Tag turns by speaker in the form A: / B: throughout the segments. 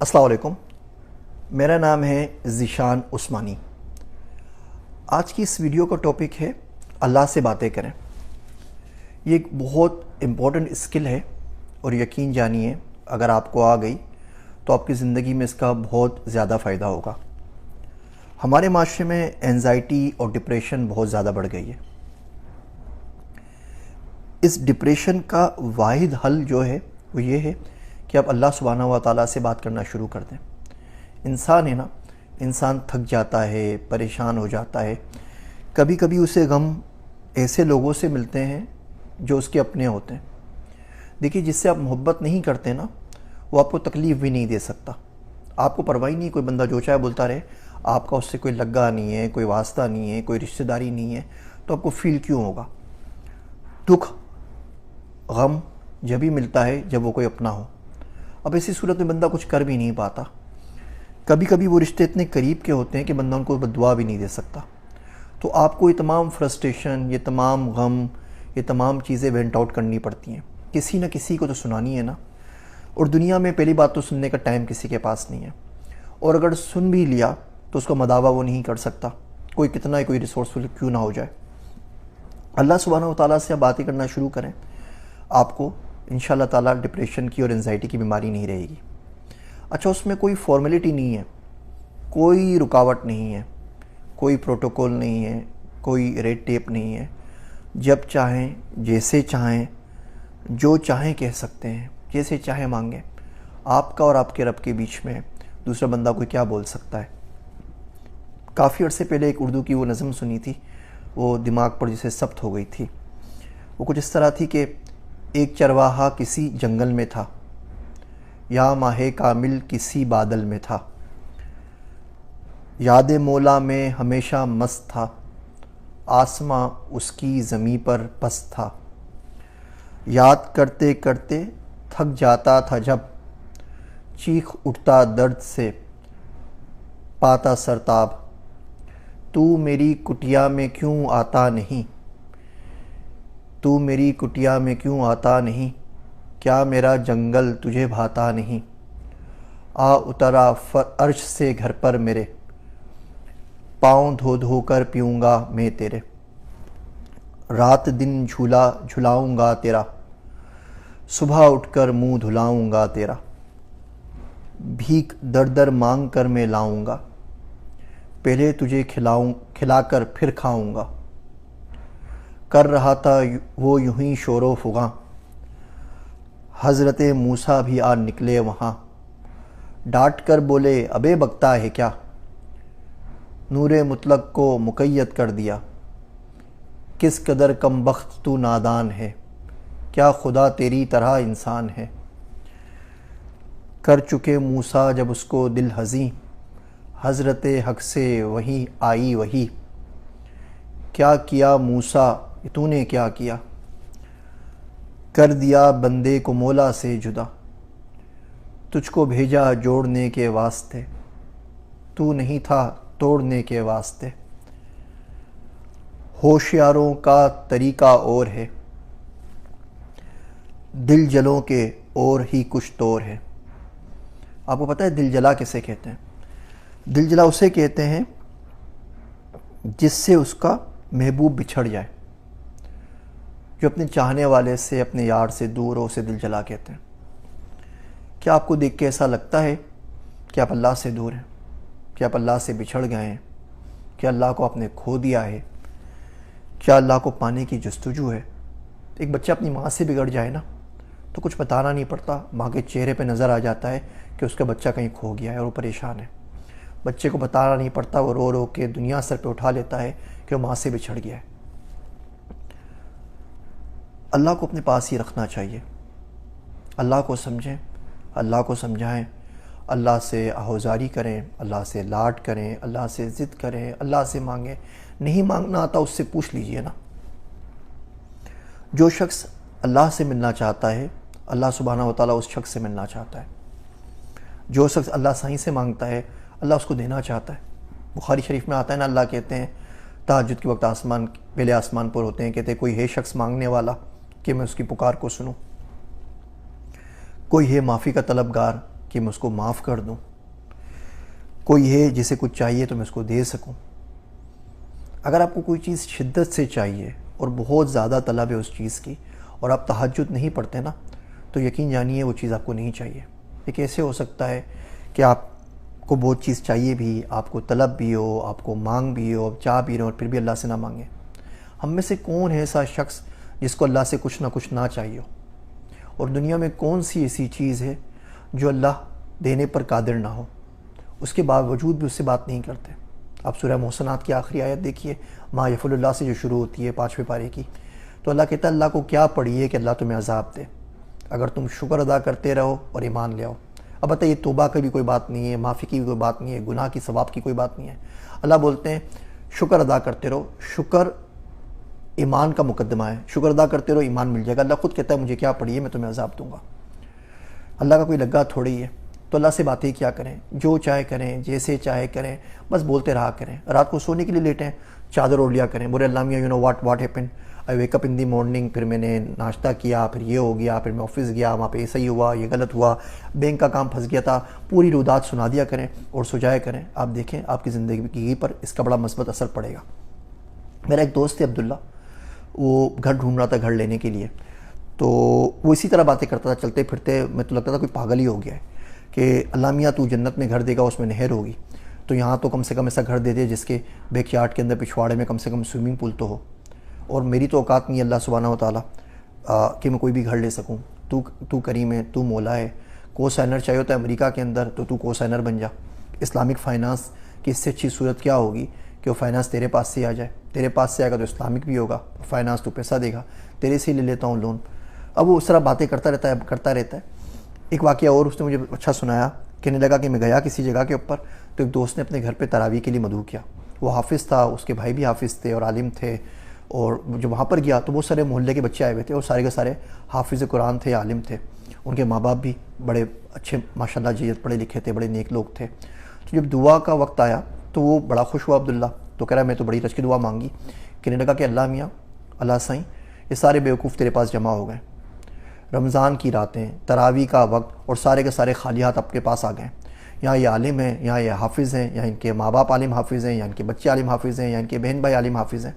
A: السلام علیکم، میرا نام ہے ذیشان عثمانی۔ آج کی اس ویڈیو کا ٹاپک ہے اللہ سے باتیں کریں۔ یہ ایک بہت امپورٹنٹ اسکل ہے اور یقین جانیے اگر آپ کو آ گئی تو آپ کی زندگی میں اس کا بہت زیادہ فائدہ ہوگا۔ ہمارے معاشرے میں اینزائٹی اور ڈپریشن بہت زیادہ بڑھ گئی ہے۔ اس ڈپریشن کا واحد حل جو ہے وہ یہ ہے کہ آپ اللہ سبحانہ و تعالیٰ سے بات کرنا شروع کر دیں۔ انسان ہے نا، انسان تھک جاتا ہے، پریشان ہو جاتا ہے۔ کبھی کبھی اسے غم ایسے لوگوں سے ملتے ہیں جو اس کے اپنے ہوتے ہیں۔ دیکھیے، جس سے آپ محبت نہیں کرتے نا، وہ آپ کو تکلیف بھی نہیں دے سکتا۔ آپ کو پرواہ نہیں، کوئی بندہ جو چاہے بولتا رہے، آپ کا اس سے کوئی لگا نہیں ہے، کوئی واسطہ نہیں ہے، کوئی رشتہ داری نہیں ہے، تو آپ کو فیل کیوں ہوگا؟ دکھ غم جب ہی ملتا ہے جب وہ کوئی اپنا ہو۔ اب ایسی صورت میں بندہ کچھ کر بھی نہیں پاتا۔ کبھی کبھی وہ رشتے اتنے قریب کے ہوتے ہیں کہ بندہ ان کو بددعا بھی نہیں دے سکتا۔ تو آپ کو یہ تمام فرسٹریشن، یہ تمام غم، یہ تمام چیزیں وینٹ آؤٹ کرنی پڑتی ہیں۔ کسی نہ کسی کو تو سنانی ہے نا، اور دنیا میں پہلی بات تو سننے کا ٹائم کسی کے پاس نہیں ہے، اور اگر سن بھی لیا تو اس کا مداوع وہ نہیں کر سکتا، کوئی کتنا ہی کوئی ریسورسفل کیوں نہ ہو جائے۔ اللہ سبحانہ و تعالیٰ سے آپ باتیں کرنا شروع کریں، آپ کو انشاءاللہ تعالیٰ ڈپریشن کی اور انزائٹی کی بیماری نہیں رہے گی۔ اچھا، اس میں کوئی فارمیلٹی نہیں ہے، کوئی رکاوٹ نہیں ہے، کوئی پروٹوکول نہیں ہے، کوئی ریڈ ٹیپ نہیں ہے۔ جب چاہیں، جیسے چاہیں، جو چاہیں کہہ سکتے ہیں، جیسے چاہیں مانگیں۔ آپ کا اور آپ کے رب کے بیچ میں دوسرا بندہ کوئی کیا بول سکتا ہے؟ کافی عرصے پہلے ایک اردو کی وہ نظم سنی تھی، وہ دماغ پر جسے ثبت ہو گئی تھی۔ وہ کچھ اس طرح تھی کہ ایک چرواہا کسی جنگل میں تھا، یا ماہ کامل کسی بادل میں تھا، یاد مولا میں ہمیشہ مست تھا، آسماں اس کی زمیں پر پست تھا، یاد کرتے کرتے تھک جاتا تھا جب، چیخ اٹھتا درد سے پاتا سرتاب، تو میری کٹیا میں کیوں آتا نہیں، تو میری کٹیا میں کیوں آتا نہیں، کیا میرا جنگل تجھے بھاتا نہیں، آ اترا عرش سے گھر پر میرے، پاؤں دھو دھو کر پیوں گا میں تیرے، رات دن جھولا جھلاؤں گا تیرا، صبح اٹھ کر منہ دھلاؤں گا تیرا، بھیک در در مانگ کر میں لاؤں گا، پہلے تجھے کھلا کر پھر کھاؤں گا، کر رہا تھا وہ یوں ہی شور و فغاں، حضرت موسیٰ بھی آ نکلے وہاں، ڈانٹ کر بولے ابے بکتا ہے کیا، نور مطلق کو مقید کر دیا، کس قدر کم بخت تو نادان ہے، کیا خدا تیری طرح انسان ہے، کر چکے موسیٰ جب اس کو دل ہزیں، حضرت حق سے وہی آئی وہی، کیا کیا موسیٰ تو نے کیا کیا، کر دیا بندے کو مولا سے جدا، تجھ کو بھیجا جوڑنے کے واسطے، تو نہیں تھا توڑنے کے واسطے، ہوشیاروں کا طریقہ اور ہے، دل جلوں کے اور ہی کچھ طور ہے۔ آپ کو پتہ ہے دل جلا کسے کہتے ہیں؟ دل جلا اسے کہتے ہیں جس سے اس کا محبوب بچھڑ جائے، جو اپنے چاہنے والے سے، اپنے یار سے دور ہو، اسے دل جلا کہتے ہیں۔ کیا آپ کو دیکھ کے ایسا لگتا ہے کہ آپ اللہ سے دور ہیں، کہ آپ اللہ سے بچھڑ گئے ہیں، کہ اللہ کو آپ نے کھو دیا ہے، کیا اللہ کو پانے کی جستجو ہے؟ ایک بچہ اپنی ماں سے بگڑ جائے نا تو کچھ بتانا نہیں پڑتا، ماں کے چہرے پہ نظر آ جاتا ہے کہ اس کا بچہ کہیں کھو گیا ہے اور وہ پریشان ہے۔ بچے کو بتانا نہیں پڑتا، وہ رو رو کے دنیا سر پہ اٹھا لیتا ہے کہ وہ ماں سے بچھڑ گیا ہے۔ اللہ کو اپنے پاس ہی رکھنا چاہیے، اللہ کو سمجھیں، اللہ کو سمجھائیں، اللہ سے آہوزاری کریں، اللہ سے لاڈ کریں، اللہ سے ضد کریں، اللہ سے مانگیں۔ نہیں مانگنا آتا اس سے پوچھ لیجئے نا۔ جو شخص اللہ سے ملنا چاہتا ہے، اللہ سبحانہ و تعالیٰ اس شخص سے ملنا چاہتا ہے۔ جو شخص اللہ سائیں سے مانگتا ہے، اللہ اس کو دینا چاہتا ہے۔ بخاری شریف میں آتا ہے نا، اللہ کہتے ہیں تہجد کے وقت پہلے آسمان پر ہوتے ہیں، کہتے ہیں کوئی ہے شخص مانگنے والا کہ میں اس کی پکار کو سنوں، کوئی ہے معافی کا طلبگار کہ میں اس کو معاف کر دوں. کوئی ہے جسے کچھ چاہیے تو میں اس کو دے سکوں. اگر آپ کو کوئی چیز شدت سے چاہیے اور بہت زیادہ طلب ہے اس چیز کی اور آپ تہجد نہیں پڑھتے نا, تو یقین جانیے وہ چیز آپ کو نہیں چاہیے. یہ کیسے ہو سکتا ہے کہ آپ کو بہت چیز چاہیے بھی, آپ کو طلب بھی ہو, آپ کو مانگ بھی ہو, آپ چاہ بھی رہے ہو اور پھر بھی اللہ سے نہ مانگیں؟ ہم میں سے کون ہے ایسا شخص جس کو اللہ سے کچھ نہ کچھ نہ چاہیے ہو؟ اور دنیا میں کون سی ایسی چیز ہے جو اللہ دینے پر قادر نہ ہو, اس کے باوجود بھی اس سے بات نہیں کرتے؟ آپ سورہ محسنات کی آخری آیت دیکھیے, ما یفعل اللہ سے جو شروع ہوتی ہے 5ویں پارے کی, تو اللہ کہتا ہے اللہ کو کیا پڑی ہے کہ اللہ تمہیں عذاب دے اگر تم شکر ادا کرتے رہو اور ایمان لے آؤ. اب بتائیے, توبہ کی بھی کوئی بات نہیں ہے, معافی کی بھی کوئی بات نہیں ہے, گناہ کی ثواب کی کوئی بات نہیں ہے. اللہ بولتے ہیں شکر ادا کرتے رہو. شکر ایمان کا مقدمہ ہے, شکر ادا کرتے رہو ایمان مل جائے گا. اللہ خود کہتا ہے مجھے کیا پڑی ہے, میں تمہیں عذاب دوں گا. اللہ کا کوئی لگا تھوڑی ہے. تو اللہ سے باتیں کیا کریں, جو چاہے کریں, جیسے چاہے کریں, بس بولتے رہا کریں. رات کو سونے کے لیے لیٹیں, چادر اوڑھ لیا کریں, بولے اللہ میاں you know what happen, I wake up in the morning, پھر میں نے ناشتہ کیا, پھر یہ ہو گیا, پھر میں آفس گیا, وہاں پہ یہ صحیح ہوا, یہ غلط ہوا, بینک کا کام پھنس گیا تھا, پوری رودات سنا دیا کریں اور سو جایا کریں. آپ دیکھیں آپ کی زندگی پر اس کا بڑا مثبت اثر پڑے گا. میرا ایک دوست ہے عبداللہ, وہ گھر ڈھونڈ رہا تھا گھر لینے کے لیے, تو وہ اسی طرح باتیں کرتا تھا چلتے پھرتے. میں تو لگتا تھا کوئی پاگل ہی ہو گیا ہے کہ اللہ میاں تو جنت میں گھر دے گا, اس میں نہر ہوگی, تو یہاں تو کم سے کم ایسا گھر دے دے جس کے بیک یارڈ کے اندر پچھواڑے میں کم سے کم سوئمنگ پول تو ہو. اور میری تو اوقات نہیں ہے اللہ سبحانہ و تعالیٰ کہ میں کوئی بھی گھر لے سکوں. تو کریم ہے, تو مولا ہے. کو سائنر چاہیے ہوتا ہے امریکہ کے اندر, تو کو سائنر بن جا. اسلامک فائنانس کی اس سے اچھی صورت کیا ہوگی کہ وہ فائنانس تیرے پاس سے آ جائے. تیرے پاس سے آئے گا تو اسلامک بھی ہوگا, فائنانس تو پیسہ دے گا, تیرے سے ہی لے لیتا ہوں لون. اب وہ اس طرح باتیں کرتا رہتا ہے. ایک واقعہ اور اس نے مجھے اچھا سنایا. کہنے لگا کہ میں گیا کسی جگہ کے اوپر, تو ایک دوست نے اپنے گھر پہ تراویح کے لیے مدعو کیا. وہ حافظ تھا, اس کے بھائی بھی حافظ تھے اور عالم تھے. اور جب وہاں پر گیا تو بہت سارے محلے کے بچے آئے ہوئے تھے اور سارے کے سارے حافظ قرآن تھے, عالم تھے. ان کے ماں باپ بھی بڑے اچھے ماشاءاللہ جی پڑھے لکھے تھے, بڑے نیک لوگ تھے. تو جب دعا کا وقت آیا تو وہ بڑا خوش ہوا عبداللہ, تو کہہ رہا میں تو بڑی رچ کی دعا مانگی. کہنے لگا کہ اللہ میاں, اللہ سائیں, یہ سارے بیوقوف تیرے پاس جمع ہو گئے. رمضان کی راتیں, تراویح کا وقت, اور سارے کے سارے خالی ہاتھ آپ کے پاس آ گئے. یہاں یہ عالم ہیں, یہاں یہ حافظ ہیں, یہاں ان کے ماں باپ عالم حافظ ہیں, یا ان کے بچے عالم حافظ ہیں, یا ان کے بہن بھائی عالم حافظ ہیں.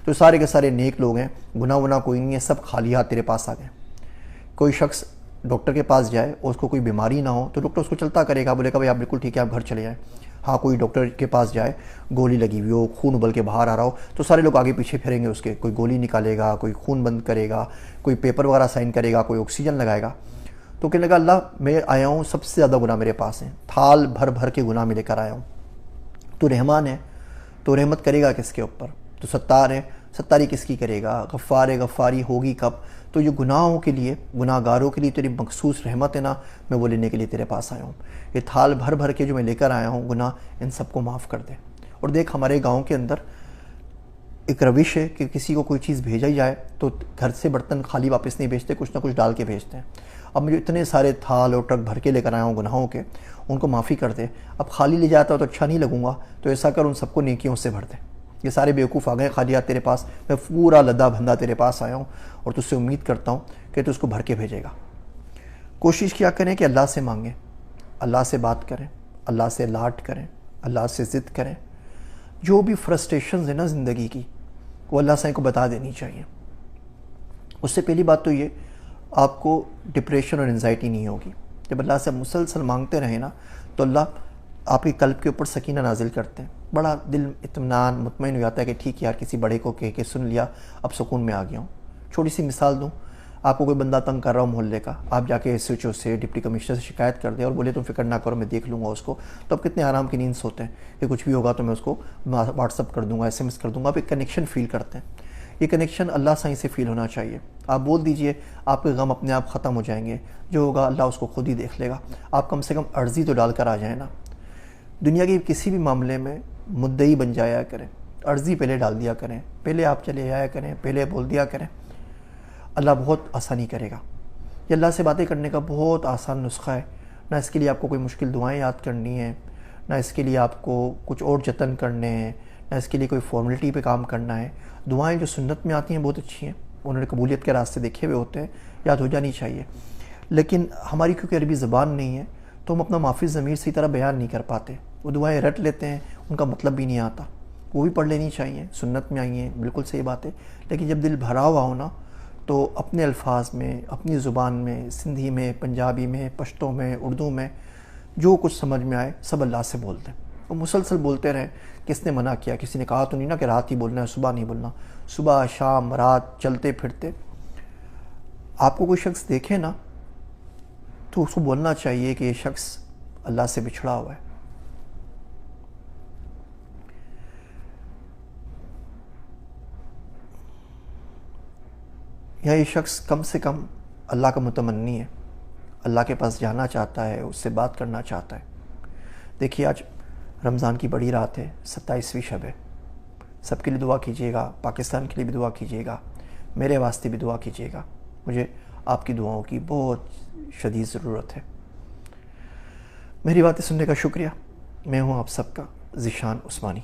A: تو سارے کے سارے نیک لوگ ہیں, گناہ ونا کوئی نہیں ہے, سب خالی ہاتھ تیرے پاس آ گئے. کوئی شخص ڈاکٹر کے پاس جائے اور اس کو کوئی بیماری نہ ہو تو ڈاکٹر اس کو چلتا کرے گا, بولے گا بھائی آپ بالکل ٹھیک ہے, آپ گھر چلے جائیں. ہاں کوئی ڈاکٹر کے پاس جائے, گولی لگی ہوئی ہو, خون ابل کے باہر آ رہا ہو, تو سارے لوگ آگے پیچھے پھریں گے اس کے. کوئی گولی نکالے گا, کوئی خون بند کرے گا, کوئی پیپر وغیرہ سائن کرے گا, کوئی آکسیجن لگائے گا. تو کہنے لگا اللہ میں آیا ہوں, سب سے زیادہ گناہ میرے پاس ہیں, تھال بھر بھر کے گناہ میں لے کر آیا ہوں. تو رحمان ہے, تو رحمت کرے گا کس کے اوپر؟ تو ستار ہے, ستاری کس کی کرے گا؟ غفار ہے, غفاری ہوگی کب؟ تو یہ گناہوں کے لیے, گناہ گاروں کے لیے تیری مخصوص رحمت ہے نا, میں وہ لینے کے لیے تیرے پاس آیا ہوں. یہ تھال بھر بھر کے جو میں لے کر آیا ہوں گناہ, ان سب کو معاف کر دے. اور دیکھ ہمارے گاؤں کے اندر ایک روش ہے کہ کسی کو کوئی چیز بھیجا ہی جائے تو گھر سے برتن خالی واپس نہیں بھیجتے, کچھ نہ کچھ ڈال کے بھیجتے ہیں. اب مجھے اتنے سارے تھال اور ٹرک بھر کے لے کر آیا ہوں گناہوں کے, ان کو معافی کر دے. اب خالی لے جاتا تو اچھا نہیں لگوں گا, تو ایسا کر ان سب کو نیکیوں سے بھر دے. یہ سارے بیوقوف آ گئے خالی ہاتھ تیرے پاس, میں پورا لدا بھندا تیرے پاس آیا ہوں اور تجھ سے امید کرتا ہوں کہ تو اس کو بھر کے بھیجے گا. کوشش کیا کریں کہ اللہ سے مانگیں, اللہ سے بات کریں, اللہ سے لاٹ کریں, اللہ سے ضد کریں. جو بھی فرسٹریشنز ہیں نا زندگی کی, وہ اللہ سے کو بتا دینی چاہیے. اس سے پہلی بات تو یہ, آپ کو ڈپریشن اور انزائٹی نہیں ہوگی. جب اللہ سے مسلسل مانگتے رہیں نا, تو اللہ آپ کے قلب کے اوپر سکینہ نازل کرتے ہیں. بڑا دل اطمینان مطمئن ہو جاتا ہے کہ ٹھیک یار کسی بڑے کو کہہ کے سن لیا, اب سکون میں آ گیا ہوں. چھوٹی سی مثال دوں, آپ کو کوئی بندہ تنگ کر رہا ہو محلے کا, آپ جا کے ایس ایچ او سے, ڈپٹی کمشنر سے شکایت کر دیں اور بولے تم فکر نہ کرو میں دیکھ لوں گا اس کو, تو اب کتنے آرام کی نیند سوتے ہیں کہ کچھ بھی ہوگا تو میں اس کو واٹس اپ کر دوں گا, ایس ایم ایس کر دوں گا. آپ ایک کنیکشن فیل کرتے ہیں. یہ کنیکشن اللہ سائیں سے فیل ہونا چاہیے. آپ بول دیجئے, آپ کے غم اپنے آپ ختم ہو جائیں گے. جو ہوگا اللہ اس کو خود ہی دیکھ لے گا. آپ کم سے کم عرضی تو ڈال کر آ جائیں نا. دنیا کے کسی بھی معاملے میں مدعی بن جایا کریں, عرضی پہلے ڈال دیا کریں, پہلے آپ چلے آیا کریں, پہلے بول دیا کریں. اللہ بہت آسانی کرے گا. یہ اللہ سے باتیں کرنے کا بہت آسان نسخہ ہے. نہ اس کے لیے آپ کو کوئی مشکل دعائیں یاد کرنی ہیں, نہ اس کے لیے آپ کو کچھ اور جتن کرنے ہیں, نہ اس کے لیے کوئی فارملٹی پہ کام کرنا ہے. دعائیں جو سنت میں آتی ہیں بہت اچھی ہیں, انہوں نے قبولیت کے راستے دیکھے ہوئے ہوتے ہیں, یاد ہو جانی چاہیے. لیکن ہماری کیونکہ عربی زبان نہیں ہے, تو ہم اپنا معافی ضمیر صحیح طرح بیان نہیں کر پاتے. وہ دعائیں رٹ لیتے ہیں, ان کا مطلب بھی نہیں آتا. وہ بھی پڑھ لینی چاہیے, سنت میں آئی ہیں, بالکل صحیح بات ہے. لیکن جب دل بھرا ہوا ہو نا, تو اپنے الفاظ میں, اپنی زبان میں, سندھی میں, پنجابی میں, پشتو میں, اردو میں, جو کچھ سمجھ میں آئے سب اللہ سے بولتے ہیں. وہ مسلسل بولتے رہیں. کس نے منع کیا؟ کسی نے کہا تو نہیں نا کہ رات ہی بولنا ہے, صبح نہیں بولنا. صبح, شام, رات, چلتے پھرتے. آپ کو کوئی شخص دیکھے نا تو اس کو بولنا چاہیے کہ یہ شخص اللہ سے بچھڑا ہوا ہے. یا یہ شخص کم سے کم اللہ کا متمنی ہے, اللہ کے پاس جانا چاہتا ہے, اس سے بات کرنا چاہتا ہے. دیکھیے آج رمضان کی بڑی رات ہے, 27ویں شب ہے. سب کے لیے دعا کیجیے گا, پاکستان کے لیے بھی دعا کیجیے گا, میرے واسطے بھی دعا کیجیے گا. مجھے آپ کی دعاؤں کی بہت شدید ضرورت ہے. میری باتیں سننے کا شکریہ. میں ہوں آپ سب کا ذیشان عثمانی.